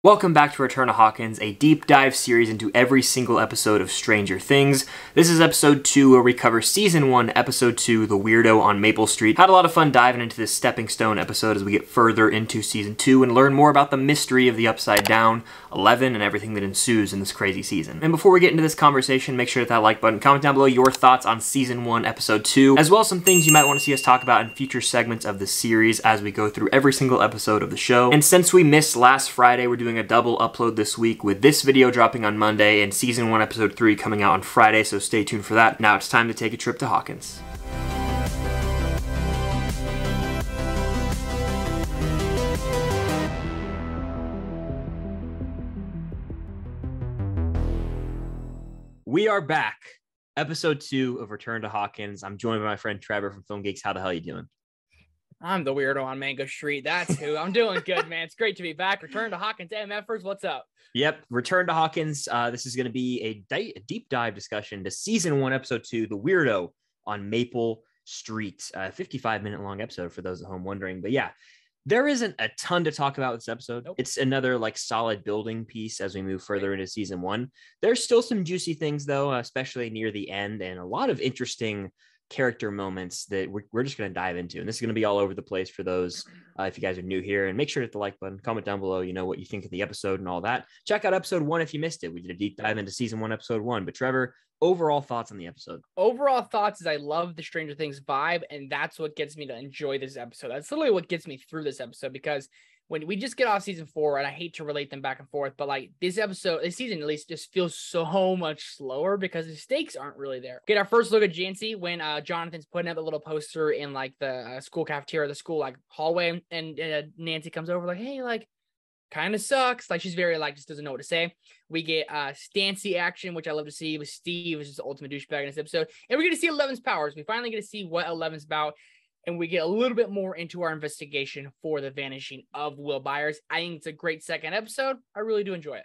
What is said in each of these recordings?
Welcome back to Return to Hawkins, a deep dive series into every single episode of Stranger Things. This is episode 2, where we cover season 1, episode 2, The Weirdo on Maple Street. Had a lot of fun diving into this stepping stone episode as we get further into season 2 and learn more about the mystery of the Upside Down, 11, and everything that ensues in this crazy season. And before we get into this conversation, make sure to hit that like button, comment down below your thoughts on season 1, episode 2, as well as some things you might want to see us talk about in future segments of the series as we go through every single episode of the show. And since we missed last Friday, we're doing a double upload this week with this video dropping on Monday and season 1 episode 3 coming out on Friday, so stay tuned for that. Now it's time to take a trip to Hawkins. We are back. Episode 2 of Return to Hawkins. I'm joined by my friend Trevor from Film Geeks. How the hell are you doing? I'm the weirdo on Mango Street. That's who. I'm doing good, man. It's great to be back. Return to Hawkins MFers. What's up? Yep. Return to Hawkins. This is going to be a deep dive discussion to season 1, episode 2, The Weirdo on Maple Street. 55-minute long episode for those at home wondering. But yeah, there isn't a ton to talk about this episode. Nope. It's another solid building piece as we move further into season 1. There's still some juicy things though, especially near the end, and a lot of interesting character moments that we're just going to dive into. And this is going to be all over the place for those if you guys are new here. And make sure to hit the like button, comment down below, what you think of the episode and all that. Check out episode 1 if you missed it. We did a deep dive into season 1, episode 1. But Trevor, overall thoughts on the episode? Overall thoughts is I love the Stranger Things vibe, and that's what gets me to enjoy this episode. That's literally what gets me through this episode, because when we just get off season 4, and I hate to relate them back and forth, but this season at least just feels so much slower because the stakes aren't really there. Get our first look at Jancy when Jonathan's putting up a little poster in the school cafeteria, the school hallway, and Nancy comes over hey, kind of sucks. She's very just doesn't know what to say. We get Stancy action, which I love to see with Steve, which is the ultimate douchebag in this episode. And we're going to see Eleven's powers. We finally get to see what Eleven's about. And we get a little bit more into our investigation for the vanishing of Will Byers. I think it's a great second episode. I really do enjoy it.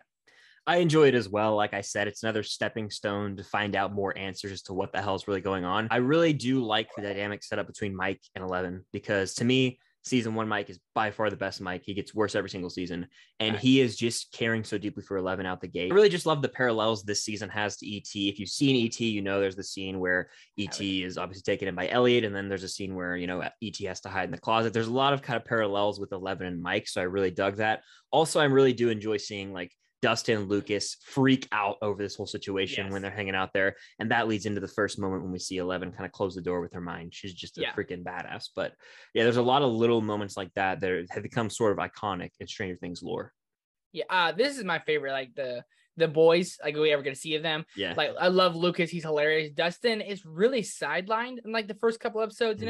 I enjoy it as well. Like I said, it's another stepping stone to find out more answers as to what the hell is really going on. I really do like the dynamic set up between Mike and 11, because to me, season 1 Mike is by far the best Mike. He gets worse every single season, and he is just caring so deeply for 11 out the gate. I really just love the parallels this season has to E.T. If you've seen E.T., there's the scene where E.T. is obviously taken in by Elliot, and then there's a scene where, E.T. has to hide in the closet. There's a lot of kind of parallels with 11 and Mike, so I really dug that. Also, I really do enjoy seeing Dustin and Lucas freak out over this whole situation when they're hanging out there. And that leads into the first moment when we see 11 kind of close the door with her mind. She's just a freaking badass. But yeah, there's a lot of little moments like that that have become sort of iconic in Stranger Things lore. Yeah, this is my favorite. The boys, we ever get to see of them. Yeah. I love Lucas. He's hilarious. Dustin is really sidelined in the first couple episodes,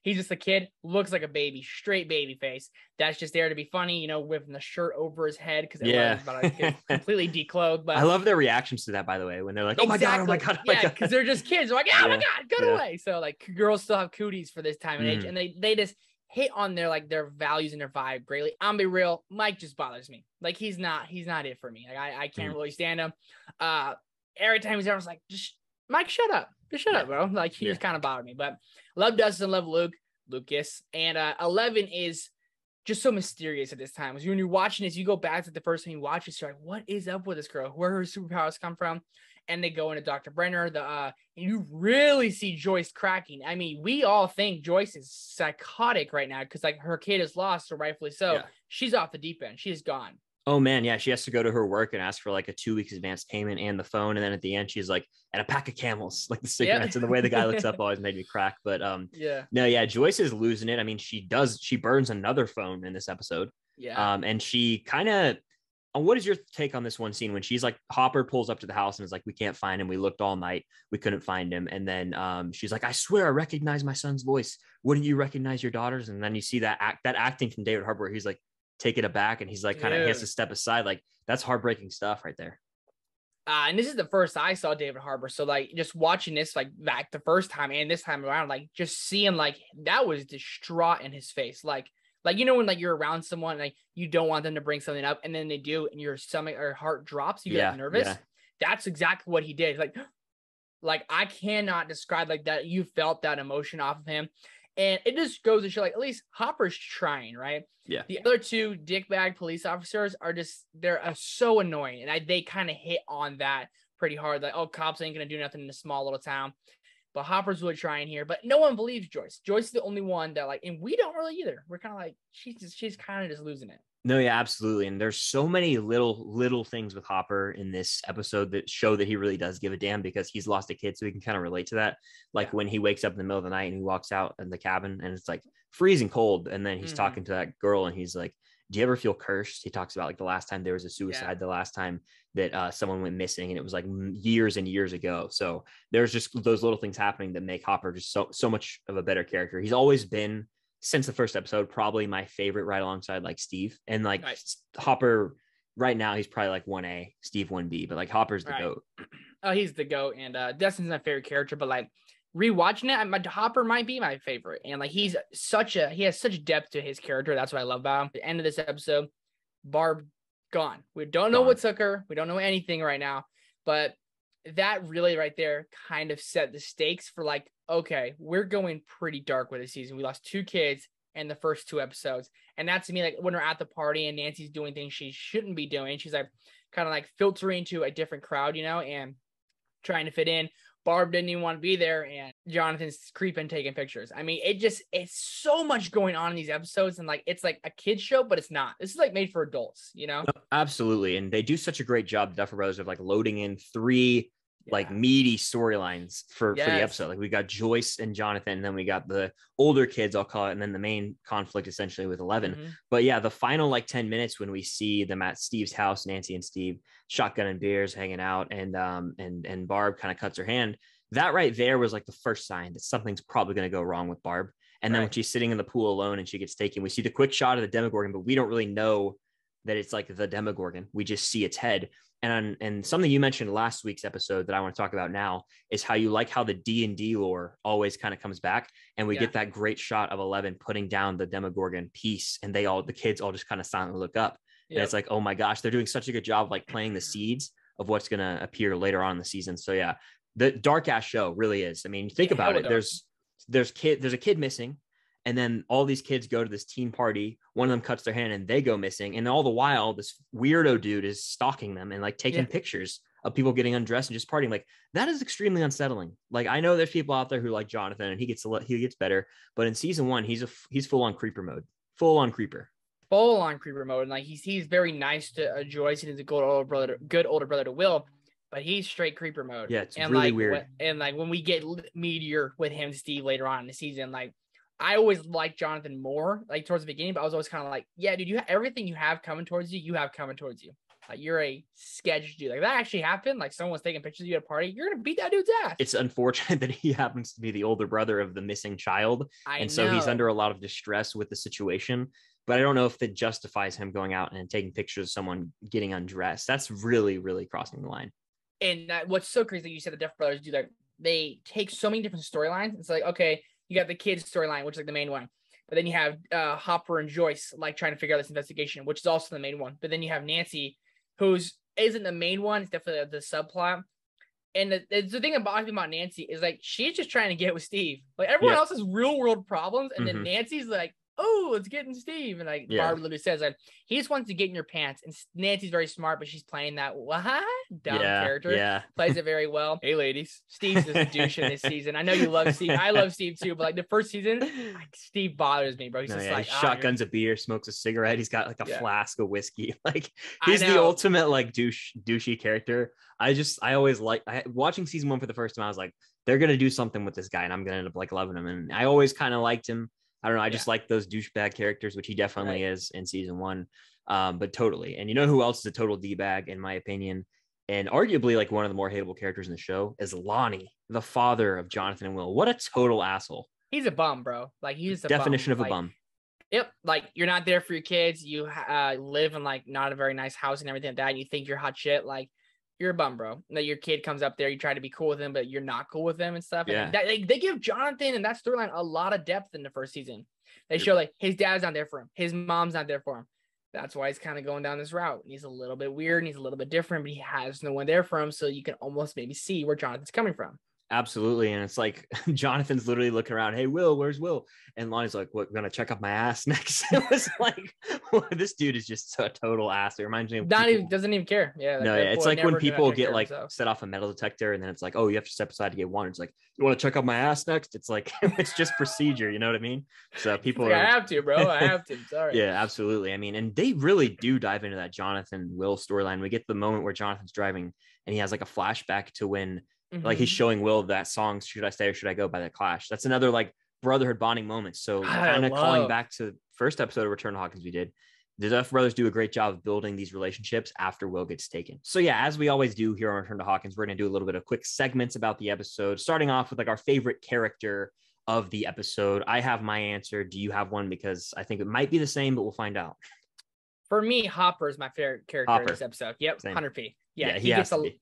He's just a kid, looks like a baby, straight baby face. That's just there to be funny, whipping the shirt over his head because everyone's about to get completely decloted. But I love their reactions to that, by the way, when they're like, oh my God, oh my God, oh my God. Yeah, because they're just kids. They're like, oh my God, get away. So girls still have cooties for this time and age, and they just hit on their values and their vibe greatly. I'm gonna be real, Mike just bothers me. He's not it for me. I can't really stand him. Every time he's there, I was like, just Mike, shut up. Just shut up, bro. He just kind of bothered me. But love Dustin, love Lucas. And 11 is just so mysterious at this time. Because when you're watching this, you go back to the first time you watch this, you're like, what is up with this girl? Where her superpowers come from? And they go into Dr. Brenner. And you really see Joyce cracking. I mean, we all think Joyce is psychotic right now because her kid is lost, so rightfully so. Yeah. She's off the deep end. She's gone. Oh man, yeah, she has to go to her work and ask for a 2 weeks advance payment and the phone, and then at the end she's and a pack of Camels, the cigarettes, and the way the guy looks up always made me crack. But Joyce is losing it. I mean, she burns another phone in this episode. Yeah. And she kind of, what is your take on this one scene when she's Hopper pulls up to the house and is we can't find him. We looked all night, we couldn't find him, and then she's I swear I recognize my son's voice. Wouldn't you recognize your daughter's? And then you see that acting from David Harbour, where he's taken aback and he's kind of has to step aside. That's heartbreaking stuff right there. And this is the first I saw David Harbour, so just watching this back the first time and this time around, just seeing that was distraught in his face. When you're around someone you don't want them to bring something up and then they do and your stomach or heart drops, you get nervous. Yeah. That's exactly what he did. I cannot describe that. You felt that emotion off of him. And it just goes to show, like, at least Hopper's trying, right? Yeah. The other two dickbag police officers are just, they're so annoying. And they kind of hit on that pretty hard. Like, oh, cops ain't going to do nothing in a small little town. But Hopper's really trying here. But no one believes Joyce. Joyce is the only one that, like, and we don't really either. We're kind of like, she's kind of just losing it. No, yeah, absolutely. And there's so many little things with Hopper in this episode that show that he really does give a damn, because he's lost a kid. So we can kind of relate to that. Like when he wakes up in the middle of the night and he walks out in the cabin and it's like freezing cold. And then he's talking to that girl and he's like, do you ever feel cursed? He talks about like the last time there was a suicide, the last time that someone went missing, and it was like years and years ago. So there's just those little things happening that make Hopper just so much of a better character. He's always been, since the first episode, probably my favorite, right alongside like Steve. And like Hopper right now, he's probably like 1A, Steve 1B, but like Hopper's the GOAT. Oh, he's the GOAT. And Dustin's my favorite character, but like rewatching it, Hopper might be my favorite. And like he has such depth to his character. That's what I love about him. At the end of this episode, Barb gone. We don't know what took her. We don't know anything right now, but that really right there kind of set the stakes for like, okay, we're going pretty dark with this season. We lost 2 kids in the first 2 episodes. And that to me, like when we're at the party and Nancy's doing things she shouldn't be doing, she's like kind of like filtering to a different crowd, you know, and trying to fit in. Barb didn't even want to be there, and Jonathan's creeping, taking pictures. I mean, it's so much going on in these episodes, and like it's like a kid's show, but it's not. This is like made for adults, you know? Absolutely. And they do such a great job, the Duffer Brothers, of like loading in 3 like meaty storylines for the episode. Like we got Joyce and Jonathan, and then we got the older kids, I'll call it, and then the main conflict essentially with 11. But yeah, the final like 10 minutes when we see them at Steve's house, Nancy and Steve, shotgun and beers, hanging out, and Barb kind of cuts her hand. That right there was like the first sign that something's probably going to go wrong with Barb. And then when she's sitting in the pool alone and she gets taken, we see the quick shot of the Demogorgon, but we don't really know that it's like the Demogorgon. We just see its head. And something you mentioned last week's episode that I want to talk about now is how you like how the D&D lore always kind of comes back, and we get that great shot of 11 putting down the Demogorgon piece, and the kids all just kind of silently look up. And it's like, oh my gosh, they're doing such a good job like playing the seeds of what's going to appear later on in the season. So yeah, the dark ass show really is. I mean, think about it. There's a kid missing. And then all these kids go to this teen party. One of them cuts their hand and they go missing. And all the while, this weirdo dude is stalking them and like taking pictures of people getting undressed and just partying. Like that is extremely unsettling. Like I know there's people out there who like Jonathan and he gets better. But in season 1, he's full on creeper mode, full on creeper mode. And like he's very nice to Joyce. He's a good older brother to Will. But he's straight creeper mode. Yeah, it's really weird. When we get Meteor with him, Steve, later on in the season, like I always liked Jonathan more, like towards the beginning, but I was always kind of like, yeah, dude, everything you have coming towards you, Like you're a sketch dude. Like that actually happened. Like someone was taking pictures of you at a party. You're gonna beat that dude's ass. It's unfortunate that he happens to be the older brother of the missing child, so he's under a lot of distress with the situation. But I don't know if that justifies him going out and taking pictures of someone getting undressed. That's really, really crossing the line. And what's so crazy, you said the Duffer Brothers do that. They take so many different storylines. It's like, okay, you got the kids storyline, which is like the main one. But then you have Hopper and Joyce like trying to figure out this investigation, which is also the main one. But then you have Nancy, who's isn't the main one. It's definitely the subplot. And the thing that bothers me about Nancy is like she's just trying to get with Steve. Like everyone else has real world problems, and then Nancy's like, oh, it's getting Steve. And like Barb literally says like he just wants to get in your pants. And Nancy's very smart, but she's playing that dumb character. Yeah. Plays it very well. Hey ladies, Steve's just a douche in this season. I know you love Steve. I love Steve too, but like the first season, like, Steve bothers me, bro. He's just like he shotguns a beer, smokes a cigarette. He's got like a flask of whiskey. Like he's the ultimate like douchey character. I always watching season 1 for the first time. I was like, they're gonna do something with this guy, and I'm gonna end up like loving him. And I always kind of liked him. I don't know. I just like those douchebag characters, which he definitely is in season 1. But totally. And you know who else is a total D-bag, in my opinion, and arguably like one of the more hateable characters in the show is Lonnie, the father of Jonathan and Will. What a total asshole. He's a bum, bro. Like he's a definition bum. of a bum. Yep. Like you're not there for your kids. You live in like not a very nice house and everything like that. And you think you're hot shit. Like you're a bum, bro. Now your kid comes up there, you try to be cool with him, but you're not cool with them and stuff. Yeah. And they give Jonathan and that storyline a lot of depth in the first season. They show like his dad's not there for him. His mom's not there for him. That's why he's kind of going down this route. And he's a little bit weird and he's a little bit different, but he has no one there for him. So you can almost maybe see where Jonathan's coming from. Absolutely. And it's like Jonathan's literally looking around, hey, Will, where's Will? And Lonnie's like, what, gonna check up my ass next? It was like, well, this dude is just a total ass. It reminds me of Not people. even doesn't even care. Yeah, like No, that yeah, it's boy like when never gonna people take get care of like himself. set off a metal detector and then it's like, oh, you have to step aside to get one. It's like, you want to check up my ass next? It's like, it's just procedure. You know what I mean? So people Like, are, I have to, bro. I have to. Sorry. yeah, absolutely. I mean, and they really do dive into that Jonathan Will storyline. We get the moment where Jonathan's driving and he has like a flashback to when like he's showing Will that song, Should I Stay or Should I Go by the Clash. That's another like brotherhood bonding moment. So kind of calling back to the first episode of Return to Hawkins we did. The Duff brothers do a great job of building these relationships after Will gets taken. So yeah, as we always do here on Return to Hawkins, we're going to do a little bit of quick segments about the episode, starting off with like our favorite character of the episode. I have my answer. Do you have one? Because I think it might be the same, but we'll find out. For me, Hopper is my favorite character in this episode. Yep, 100p. Yeah, he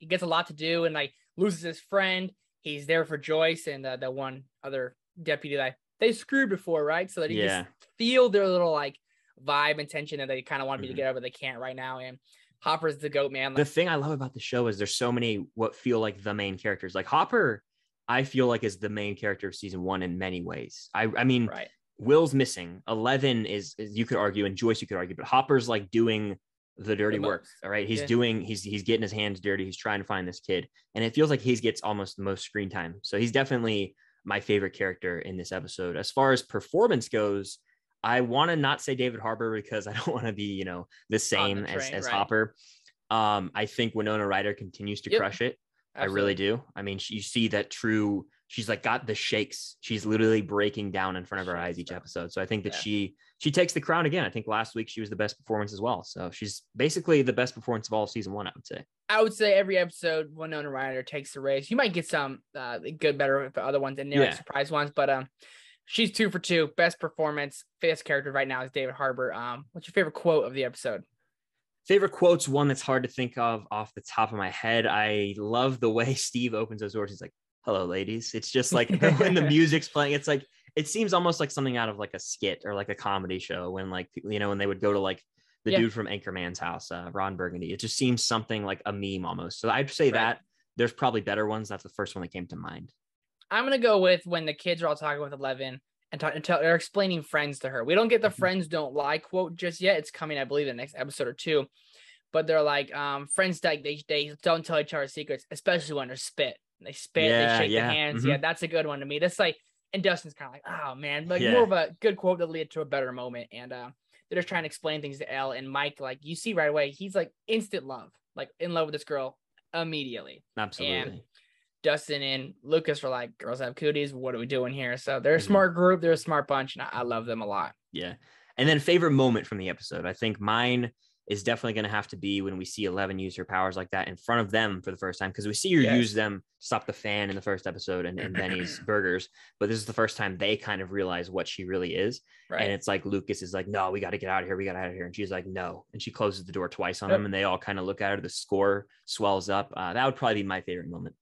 gets a lot to do and like loses his friend. He's there for Joyce and the one other deputy that they screwed before, right? So that he just feel their little like vibe and tension that they kind of want to be together, but they can't right now. And Hopper's the GOAT, man. The thing I love about the show is there's so many what feel like the main characters. Like Hopper, I feel like is the main character of season one in many ways. I mean, right. Will's missing. 11 is you could argue, and Joyce you could argue, but Hopper's like doing the dirty work. All right. He's getting his hands dirty. He's trying to find this kid. And it feels like he gets almost the most screen time. So he's definitely my favorite character in this episode. As far as performance goes, I want to not say David Harbour because I don't want to be, the same as Hopper. I think Winona Ryder continues to crush it. Absolutely. I really do. I mean, you see that she's like got the shakes. She's literally breaking down in front of our eyes each episode. So I think that she takes the crown again. I think last week she was the best performance as well. So she's basically the best performance of all season one, I would say. I would say every episode Winona Ryder takes the race. You might get some good, better other ones in there, like surprise ones, but she's 2 for 2. Best performance. Best character right now is David Harbour. What's your favorite quote of the episode? Favorite quote's one that's hard to think of off the top of my head. I love the way Steve opens those doors. He's like, hello, ladies. It's just like when the music's playing, it's like, it seems almost like something out of like a skit or like a comedy show when like, when they would go to like the dude from Anchorman's house, Ron Burgundy. It just seems something like a meme almost. So I'd say that there's probably better ones. That's the first one that came to mind. I'm going to go with when the kids are all talking with 11 and they're explaining Friends to her. We don't get the Friends don't lie quote just yet. It's coming, I believe, in the next episode or two. But they're like, friends, like they don't tell each other secrets, especially when they're spit. They spit, they shake their hands. Yeah, that's a good one to me. That's like, and Dustin's kind of like, oh man, like more of a good quote that lead to a better moment. And they're just trying to explain things to Elle and Mike. Like you see right away, he's like instant love, like in love with this girl immediately. Absolutely. And Dustin and Lucas were like, girls have cooties. What are we doing here? So they're a smart group. They're a smart bunch. And I love them a lot. Yeah. And then favorite moment from the episode. I think mine is definitely going to have to be when we see 11 use her powers like that in front of them for the first time. Because we see her use them to stop the fan in the first episode and Benny's burgers. But this is the first time they kind of realize what she really is. Right. And it's like Lucas is like, no, we got to get out of here. We got out of here. And she's like, no. And she closes the door twice on them. And they all kind of look at her. The score swells up. That would probably be my favorite moment.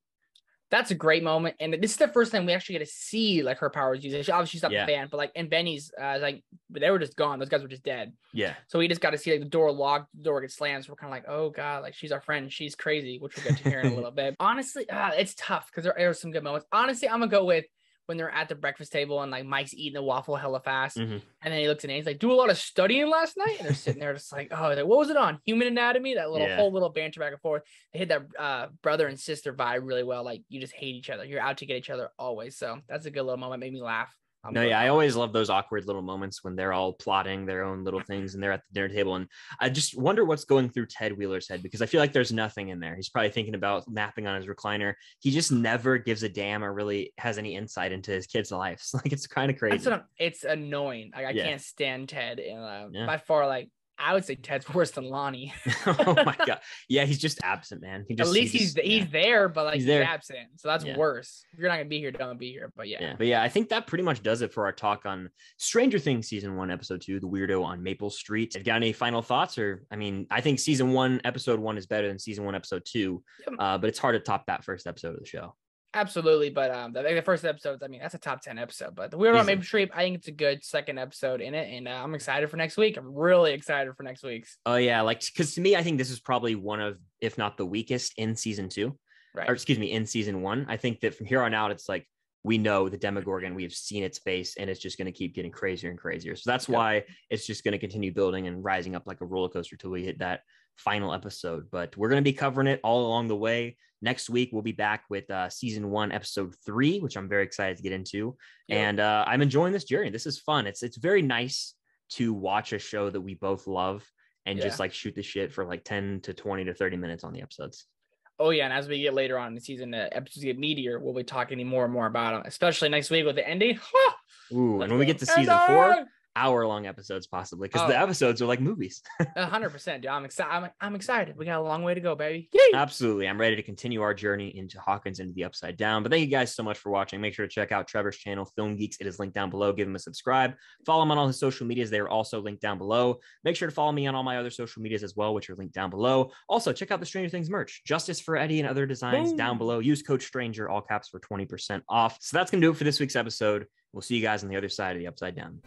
That's a great moment. And this is the first time we actually get to see like her powers used. Obviously she's not the fan, but like, and Benny's like, they were just gone. Those guys were just dead. Yeah. So we just got to see like the door locked, the door gets slammed. So we're kind of like, oh God, like she's our friend. She's crazy, which we'll get to hear in a little bit. Honestly, it's tough because there are some good moments. Honestly, I'm gonna go with when they're at the breakfast table and like Mike's eating the waffle hella fast. And then he looks at it and he's like, do a lot of studying last night. And they're sitting there just like, oh, like, what was it on? Human Anatomy? That whole little banter back and forth. They hit that brother and sister vibe really well. Like you just hate each other. You're out to get each other always. So that's a good little moment. Made me laugh. I always love those awkward little moments when they're all plotting their own little things and they're at the dinner table. And I just wonder what's going through Ted Wheeler's head because I feel like there's nothing in there. He's probably thinking about napping on his recliner. He just never gives a damn or really has any insight into his kids' lives. Like it's kind of crazy. It's annoying. Like I can't stand Ted. And by far, like I would say Ted's worse than Lonnie. Oh my God. Yeah, he's just absent, man. At least he's there, but like he's absent. So that's worse. If you're not gonna be here, don't be here. But yeah, I think that pretty much does it for our talk on Stranger Things season 1, episode 2, The Weirdo on Maple Street. Have you got any final thoughts? Or I mean, I think season 1, episode 1 is better than season 1, episode 2. But it's hard to top that first episode of the show. Absolutely, but the first episode, I mean, that's a top 10 episode. But the Weirdo on Maple Street, I think it's a good second episode in it, and I'm excited for next week. I'm really excited for next week's. Oh yeah, like because to me, I think this is probably one of, if not the weakest in season 2. Right. or excuse me, in season 1. I think that from here on out, it's like, we know the Demogorgon, we've seen its face, and it's just going to keep getting crazier and crazier. So that's why it's just going to continue building and rising up like a roller coaster till we hit that final episode. But we're going to be covering it all along the way. Next week, we'll be back with season 1, episode 3, which I'm very excited to get into. Yep. And I'm enjoying this journey. This is fun. It's very nice to watch a show that we both love and just like shoot the shit for like 10 to 20 to 30 minutes on the episodes. Oh, yeah. And as we get later on in the season, episodes get meatier, we'll be talking more and more about them, especially next week with the ending. Ooh, and when we get to season 4, hour-long episodes possibly, because the episodes are like movies. 100%, dude. I'm excited. I'm excited. We got a long way to go, baby. Yay! Absolutely. I'm ready to continue our journey into Hawkins into the Upside Down. But thank you guys so much for watching. Make sure to check out Trevor's channel, Film Geeks. It is linked down below. Give him a subscribe. Follow him on all his social medias. They are also linked down below. Make sure to follow me on all my other social medias as well, which are linked down below. Also, check out the Stranger Things merch. Justice for Eddie and other designs down below. Use code STRANGER, all caps, for 20% off. So that's going to do it for this week's episode. We'll see you guys on the other side of the Upside Down.